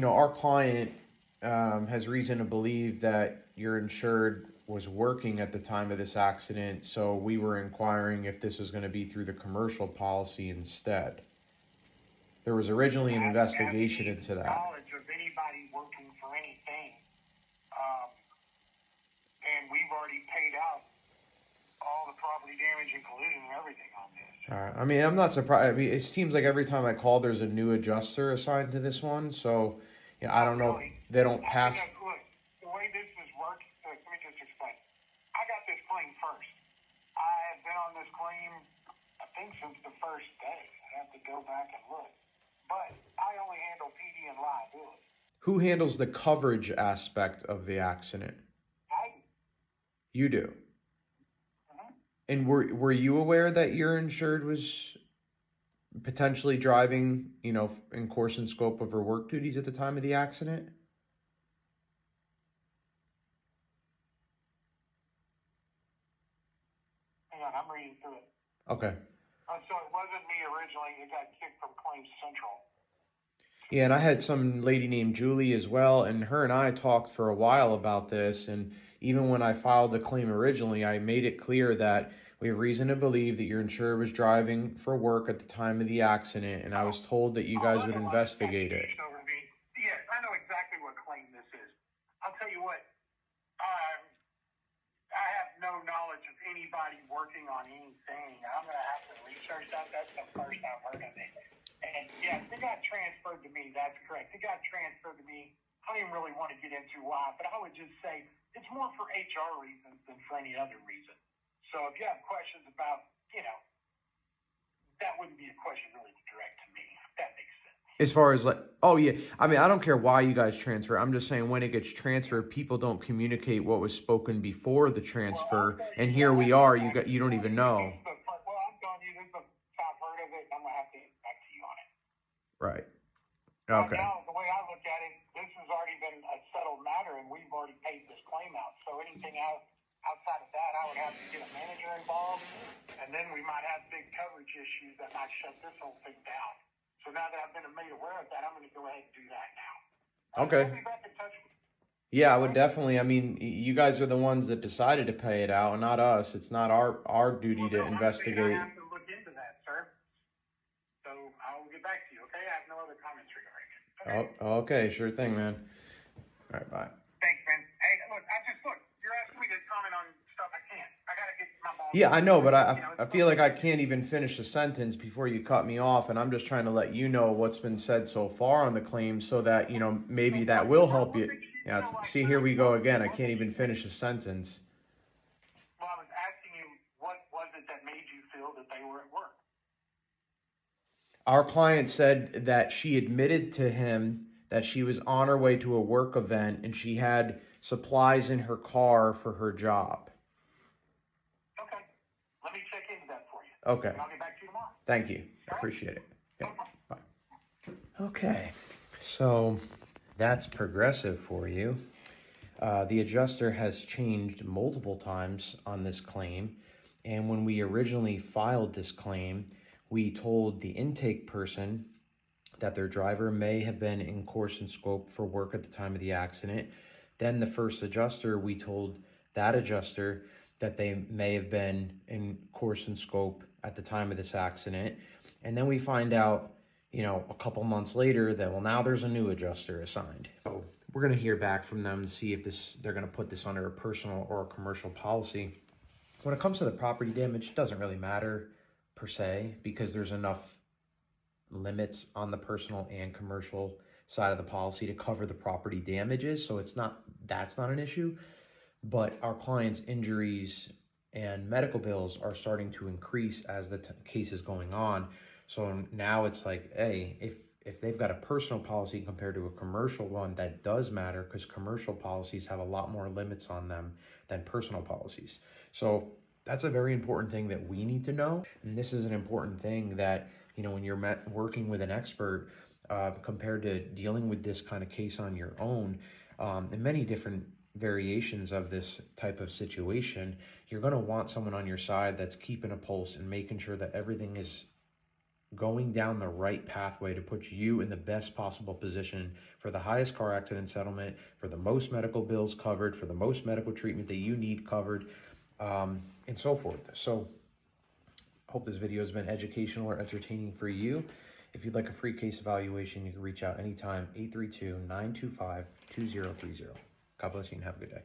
our client has reason to believe that your insured was working at the time of this accident, so we were inquiring if this was going to be through the commercial policy instead. There was originally an investigation into that. Knowledge of anybody working for anything, and we've already paid out all the property damage and collision and everything on this. All right. I mean, I'm not surprised. I mean, it seems like every time I call, there's a new adjuster assigned to this one. So, I don't know if they don't pass. Look, the way this is working, let me just explain. I got this claim first. I have been on this claim, I think, since the first day. I have to go back and look. But I only handle PD and liability. Who handles the coverage aspect of the accident? I do. You do. And were you aware that your insured was potentially driving, in course and scope of her work duties at the time of the accident? Hang on, I'm reading through it. Okay. So it wasn't me originally. It got kicked from Claims Central. Yeah, and I had some lady named Julie as well, and her and I talked for a while about this, and even when I filed the claim originally, I made it clear that we have reason to believe that your insurer was driving for work at the time of the accident, and I was told that you guys would investigate it. Yes, I know exactly what claim this is. I'll tell you what, I have no knowledge of anybody working on anything. I'm going to have to research that. That's the first I've heard of it. And yes, it got transferred to me. That's correct. It got transferred to me. I don't even really want to get into why, but I would just say it's more for HR reasons than for any other reason. So if you have questions about, that wouldn't be a question really to direct to me, if that makes sense. As far as oh yeah, I mean, I don't care why you guys transfer. I'm just saying when it gets transferred, people don't communicate what was spoken before the transfer, and here we are. You don't even know. Well, I'm telling you, this is the I've heard of it, and I'm gonna have to get back to you on it. Right. Okay. Now, the way I look at it, this has already been a settled matter, and we've already paid this claim out. So anything outside of that, I would have to get a manager involved, and then we might have big coverage issues that might shut this whole thing down. So now that I've been made aware of that, I'm going to go ahead and do that now. Okay. I'll be back in touch with you. Yeah, I would definitely. I mean, you guys are the ones that decided to pay it out, not us. It's not our duty to investigate. I have to look into that, sir. So I'll get back to you, okay? I have no other comments regarding it. Okay? Oh, okay, sure thing, man. All right, bye. Thanks, man. Hey, look, you're asking me to comment on stuff I can't. I got to get my boss. Yeah, I know, but I feel like I can't even finish a sentence before you cut me off, and I'm just trying to let you know what's been said so far on the claim so that, maybe that will help you. Yeah, see, here we go again. I can't even finish a sentence. Well, I was asking you, what was it that made you feel that they were at work? Our client said that she admitted to him that she was on her way to a work event and she had supplies in her car for her job. Okay. Let me check into that for you. Okay. And I'll get back to you tomorrow. Thank you. I appreciate it. Yeah. Bye. Okay. So that's progressive for you. The adjuster has changed multiple times on this claim. And when we originally filed this claim, we told the intake person that their driver may have been in course and scope for work at the time of the accident. Then the first adjuster, we told that adjuster that they may have been in course and scope at the time of this accident. And then we find out, a couple months later that, well, now there's a new adjuster assigned. So we're going to hear back from them to see if they're going to put this under a personal or a commercial policy. When it comes to the property damage, it doesn't really matter per se, because there's enough limits on the personal and commercial side of the policy to cover the property damages. So that's not an issue. But our clients' injuries and medical bills are starting to increase as the case is going on. So now it's like, hey, if they've got a personal policy compared to a commercial one, that does matter, because commercial policies have a lot more limits on them than personal policies. So that's a very important thing that we need to know. And this is an important thing that, when you're working with an expert, compared to dealing with this kind of case on your own, and many different variations of this type of situation, you're going to want someone on your side that's keeping a pulse and making sure that everything is going down the right pathway to put you in the best possible position for the highest car accident settlement, for the most medical bills covered, for the most medical treatment that you need covered, and so forth. So hope this video has been educational or entertaining for you. If you'd like a free case evaluation, you can reach out anytime, 832-925-2030. God bless you and have a good day.